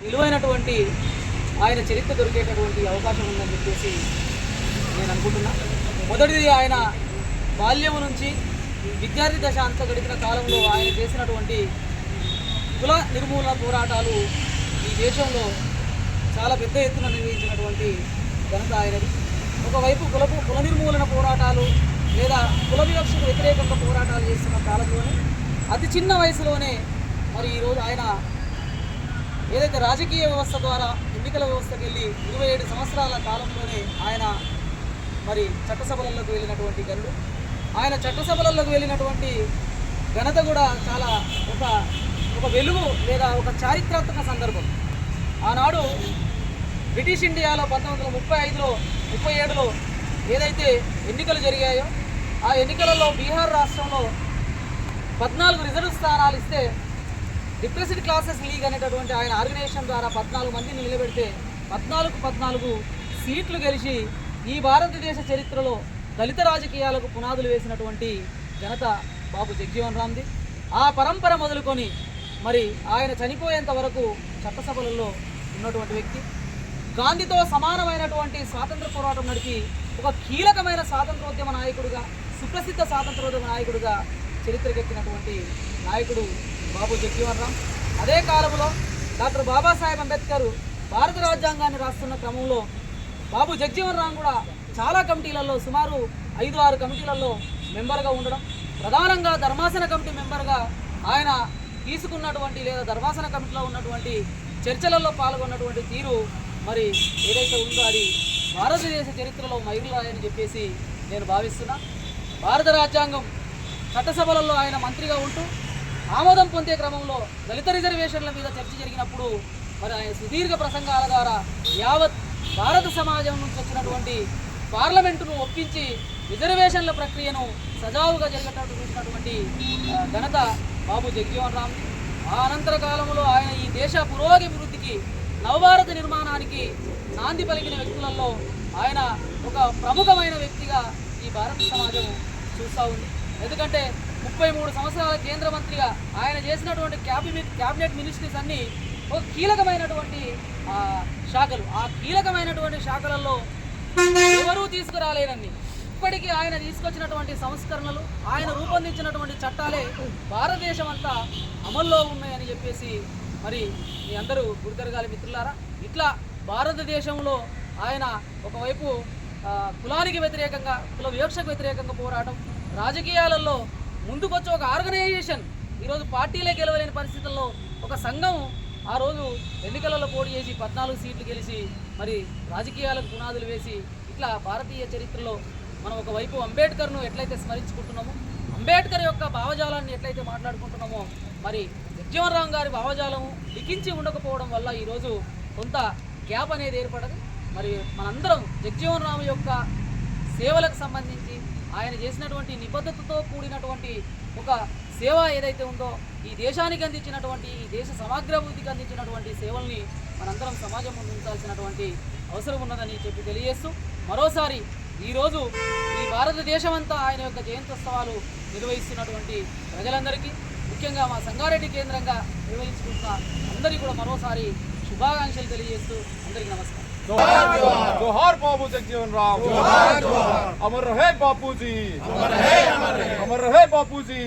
విలువైనటువంటి ఆయన చరిత్ర దొరికేటటువంటి అవకాశం ఉందని చెప్పేసి నేను అనుకుంటున్నా. మొదటిది ఆయన బాల్యం నుంచి విద్యార్థి దశ అంతా గడిపిన కాలంలో ఆయన చేసినటువంటి కుల నిర్మూలన పోరాటాలు ఈ దేశంలో చాలా పెద్ద ఎత్తున నిర్వహించినటువంటి ఘనత ఆయనది. ఒకవైపు కుల నిర్మూలన పోరాటాలు లేదా కుల వివక్షకు వ్యతిరేకంగా పోరాటాలు చేస్తున్న కాలంలోనే అతి చిన్న వయసులోనే మరి ఈరోజు ఆయన ఏదైతే రాజకీయ వ్యవస్థ ద్వారా ఎన్నికల వ్యవస్థకి వెళ్ళి 27 సంవత్సరాల కాలంలోనే ఆయన మరి చట్టసభలలోకి వెళ్ళినటువంటి గనుడు. ఆయన చట్టసభలలోకి వెళ్ళినటువంటి ఘనత కూడా చాలా ఒక వెలుగు లేదా ఒక చారిత్రాత్మక సందర్భం. ఆనాడు బ్రిటిష్ ఇండియాలో 1935లో 37లో ఏదైతే ఎన్నికలు జరిగాయో ఆ ఎన్నికలలో బీహార్ రాష్ట్రంలో 14 రిజర్వ్ స్థానాలు ఇస్తే డిప్రెస్డ్ క్లాసెస్ లీగ్ అనేటటువంటి ఆయన ఆర్గనైజేషన్ ద్వారా 14 మందిని నిలబెడితే 14 సీట్లు గెలిచి ఈ భారతదేశ చరిత్రలో దళిత రాజకీయాలకు పునాదులు వేసినటువంటి ఘనత బాబు జగ్జీవన్ రామ్ది. ఆ పరంపర మొదలుకొని మరి ఆయన చనిపోయేంత వరకు చట్టసభలలో ఉన్నటువంటి వ్యక్తి. గాంధీతో సమానమైనటువంటి స్వాతంత్ర పోరాటం నడిపి ఒక కీలకమైన స్వాతంత్రోద్యమ నాయకుడిగా, సుప్రసిద్ధ స్వాతంత్రోద్యమ నాయకుడిగా చరిత్రకెక్కినటువంటి నాయకుడు బాబు జగ్జీవన్ రామ్. అదే కాలంలో డాక్టర్ బాబాసాహెబ్ అంబేద్కర్ భారత రాజ్యాంగాన్ని రాస్తున్న క్రమంలో బాబు జగ్జీవన్ రామ్ కూడా చాలా కమిటీలలో సుమారు 5-6 కమిటీలలో మెంబర్గా ఉండడం, ప్రధానంగా ధర్మాసన కమిటీ మెంబర్గా ఆయన తీసుకున్నటువంటి లేదా ధర్మాసన కమిటీలో ఉన్నటువంటి చర్చలలో పాల్గొన్నటువంటి తీరు మరి ఏదైతే ఉందో అది భారతదేశ చరిత్రలో మైలురాయని చెప్పేసి నేను భావిస్తున్నా. భారత రాజ్యాంగం చట్టసభలలో ఆయన మంత్రిగా ఉంటూ ఆమోదం పొందే క్రమంలో దళిత రిజర్వేషన్ల మీద చర్చ జరిగినప్పుడు మరి ఆయన సుదీర్ఘ ప్రసంగాల ద్వారా యావత్ భారత సమాజం నుంచి వచ్చినటువంటి పార్లమెంటును ఒప్పించి రిజర్వేషన్ల ప్రక్రియను సజావుగా జరిగేటటువంటి ఘనత బాబు జగ్జీవన్ రామ్. ఆ అనంతర కాలంలో ఆయన ఈ దేశ పురోగభివృద్ధికి, నవభారత నిర్మాణానికి నాంది పలికిన వ్యక్తులలో ఆయన ఒక ప్రముఖమైన వ్యక్తిగా ఈ భారత సమాజం చూస్తూ ఉంది. ఎందుకంటే 33 సంవత్సరాల కేంద్ర మంత్రిగా ఆయన చేసినటువంటి క్యాబినెట్ మినిస్ట్రీస్ అన్నీ ఒక కీలకమైనటువంటి శాఖలు. ఆ కీలకమైనటువంటి శాఖలలో ఎవరూ తీసుకురాలేనన్ని ఇప్పటికీ ఆయన తీసుకొచ్చినటువంటి సంస్కరణలు, ఆయన రూపొందించినటువంటి చట్టాలే భారతదేశం అంతా అమల్లో ఉన్నాయని చెప్పేసి మరి మీ అందరూ గుర్తెరగాలి మిత్రులారా. ఇట్లా భారతదేశంలో ఆయన ఒకవైపు కులానికి వ్యతిరేకంగా, కుల వివక్షకు వ్యతిరేకంగా పోరాటం, రాజకీయాలలో ముందుకొచ్చి ఒక ఆర్గనైజేషన్, ఈరోజు పార్టీలే గెలవలేని పరిస్థితుల్లో ఒక సంఘం ఆ రోజు ఎన్నికలలో పోటీ చేసి 14 సీట్లు గెలిచి మరి రాజకీయాలకు పునాదులు వేసి ఇట్లా భారతీయ చరిత్రలో మనం ఒకవైపు అంబేద్కర్ను ఎట్లయితే స్మరించుకుంటున్నామో, అంబేద్కర్ యొక్క భావజాలాన్ని ఎట్లయితే మాట్లాడుకుంటున్నామో, మరి జగ్జీవన్ రామ్ గారి భావజాలము లిఖించి ఉండకపోవడం వల్ల ఈరోజు కొంత గ్యాప్ అనేది ఏర్పడదు. మరి మనందరం జగ్జీవన్ రామ్ యొక్క సేవలకు సంబంధించి ఆయన చేసినటువంటి నిబద్ధతతో కూడినటువంటి ఒక సేవ ఏదైతే ఉందో, ఈ దేశానికి అందించినటువంటి, ఈ దేశ సమగ్రాభివృద్ధికి అందించినటువంటి సేవల్ని మనందరం సమాజం ముందు ఉంచాల్సినటువంటి అవసరం ఉన్నదని చెప్పి తెలియజేస్తూ మరోసారి ఈరోజు ఈ భారతదేశం అంతా ఆయన యొక్క జయంత్యోత్సవాలు నిర్వహిస్తున్నటువంటి ప్రజలందరికీ, ముఖ్యంగా మా సంగారెడ్డి కేంద్రంగా నిర్వహించుకుంటున్న అందరికీ కూడా మరోసారి శుభాకాంక్షలు తెలియజేస్తూ అందరికీ నమస్కారం. जोहार बाबू जगजीवन राम, अमर रहे बापू जी, अमर रहे बापू जी,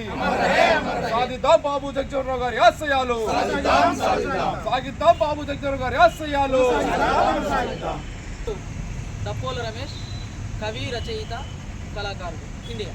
सागिद्दाम बाबू जगजीवन राव गारी आशयालु, सागिद्दाम बाबू जगजीवन राव गारी आशयालु. దప్పోల రమేష్, కవి, రచయిత, కళాకారుడు, ఇండియా.